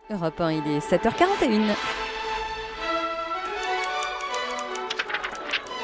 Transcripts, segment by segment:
Europe 1, il est 7h41.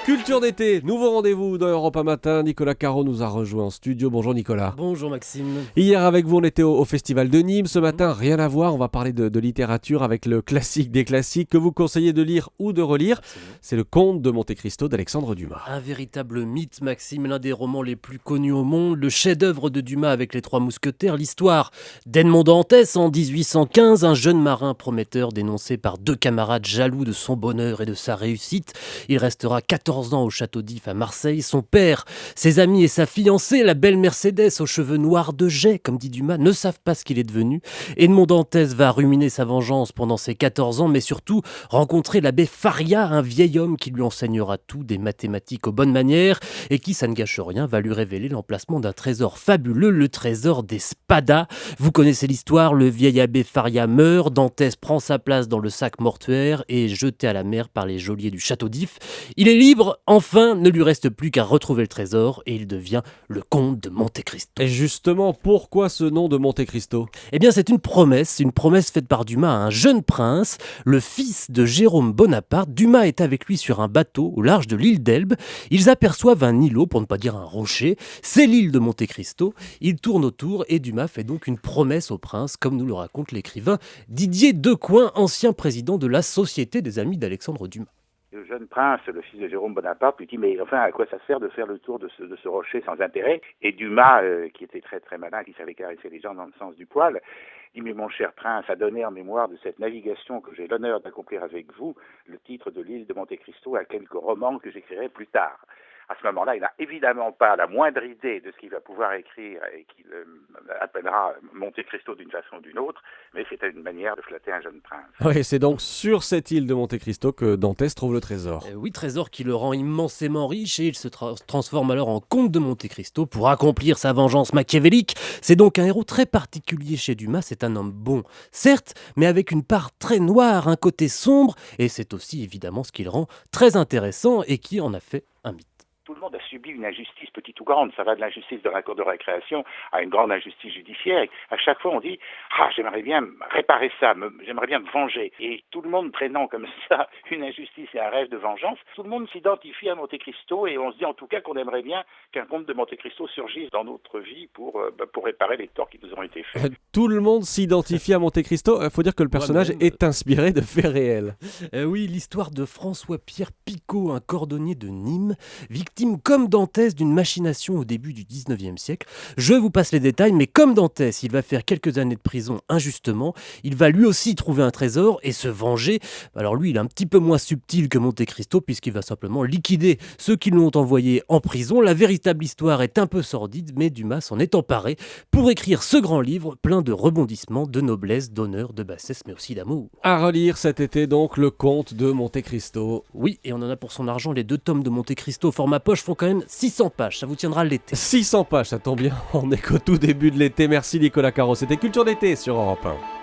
Culture d'été, nouveau rendez-vous dans Europe 1 Matin. Nicolas Caro nous a rejoint en studio. Bonjour Nicolas. Bonjour Maxime. Hier avec vous on était au Festival de Nîmes. Ce matin rien à voir, on va parler de littérature avec le classique des classiques que vous conseillez de lire ou de relire. Absolument. C'est le Comte de Monte Cristo d'Alexandre Dumas. Un véritable mythe Maxime, l'un des romans les plus connus au monde, le chef-d'œuvre de Dumas avec les Trois Mousquetaires, l'histoire d'Edmond Dantès en 1815, un jeune marin prometteur dénoncé par deux camarades jaloux de son bonheur et de sa réussite. Il restera 14 ans au château d'If à Marseille. Son père, ses amis et sa fiancée, la belle Mercédès aux cheveux noirs de jet, comme dit Dumas, ne savent pas ce qu'il est devenu. Edmond Dantès va ruminer sa vengeance pendant ses 14 ans, mais surtout rencontrer l'abbé Faria, un vieil homme qui lui enseignera tout, des mathématiques aux bonnes manières, et qui, ça ne gâche rien, va lui révéler l'emplacement d'un trésor fabuleux, le trésor des Spadas. Vous connaissez l'histoire, le vieil abbé Faria meurt, Dantès prend sa place dans le sac mortuaire et est jeté à la mer par les geôliers du château d'If. Il est libre, enfin, ne lui reste plus qu'à retrouver le trésor et il devient le comte de Monte Cristo. Et justement, pourquoi ce nom de Monte Cristo ? Eh bien, c'est une promesse faite par Dumas à un jeune prince, le fils de Jérôme Bonaparte. Dumas est avec lui sur un bateau au large de l'île d'Elbe. Ils aperçoivent un îlot, pour ne pas dire un rocher. C'est l'île de Monte Cristo. Ils tournent autour et Dumas fait donc une promesse au prince, comme nous le raconte l'écrivain Didier Decoing, ancien président de la Société des Amis d'Alexandre Dumas. Le jeune prince, le fils de Jérôme Bonaparte, lui dit « Mais enfin, à quoi ça sert de faire le tour de ce rocher sans intérêt ?» Et Dumas, qui était très très malin, qui savait caresser les gens dans le sens du poil, dit « Mais mon cher prince, à donner en mémoire de cette navigation que j'ai l'honneur d'accomplir avec vous, le titre de l'île de Monte Cristo à quelques romans que j'écrirai plus tard. » À ce moment-là, il n'a évidemment pas la moindre idée de ce qu'il va pouvoir écrire et qu'il appellera Monte Cristo d'une façon ou d'une autre, mais c'était une manière de flatter un jeune prince. Oui, c'est donc sur cette île de Monte Cristo que Dantès trouve le trésor. Oui, trésor qui le rend immensément riche et il se transforme alors en comte de Monte Cristo pour accomplir sa vengeance machiavélique. C'est donc un héros très particulier chez Dumas, c'est un homme bon, certes, mais avec une part très noire, un côté sombre, et c'est aussi évidemment ce qui le rend très intéressant et qui en a fait un mythe. Tout le monde a subi une injustice, petite ou grande. Ça va de l'injustice de la cour de récréation à une grande injustice judiciaire. À chaque fois, on dit « Ah, j'aimerais bien réparer ça, j'aimerais bien me venger. » Et tout le monde traînant comme ça une injustice et un rêve de vengeance, tout le monde s'identifie à Monte Cristo et on se dit en tout cas qu'on aimerait bien qu'un comte de Monte Cristo surgisse dans notre vie pour réparer les torts qui nous ont été faits. Tout le monde s'identifie à Monte Cristo. Il faut dire que le personnage est inspiré de faits réels. Oui, l'histoire de François-Pierre Picot, un cordonnier de Nîmes, victime comme Dantès d'une machination au début du 19e siècle. Je vous passe les détails, mais comme Dantès, il va faire quelques années de prison injustement. Il va lui aussi trouver un trésor et se venger. Alors lui, il est un petit peu moins subtil que Monte Cristo puisqu'il va simplement liquider ceux qui l'ont envoyé en prison. La véritable histoire est un peu sordide, mais Dumas s'en est emparé pour écrire ce grand livre plein de rebondissements, de noblesse, d'honneur, de bassesse, mais aussi d'amour. À relire cet été donc le Comte de Monte Cristo. Oui, et on en a pour son argent. Les 2 tomes de Monte Cristo format poche font quand même 600 pages. Ça vous tiendra l'été. 600 pages, ça tombe bien. On est qu'au tout début de l'été. Merci Nicolas Caro. C'était Culture d'été sur Europe 1.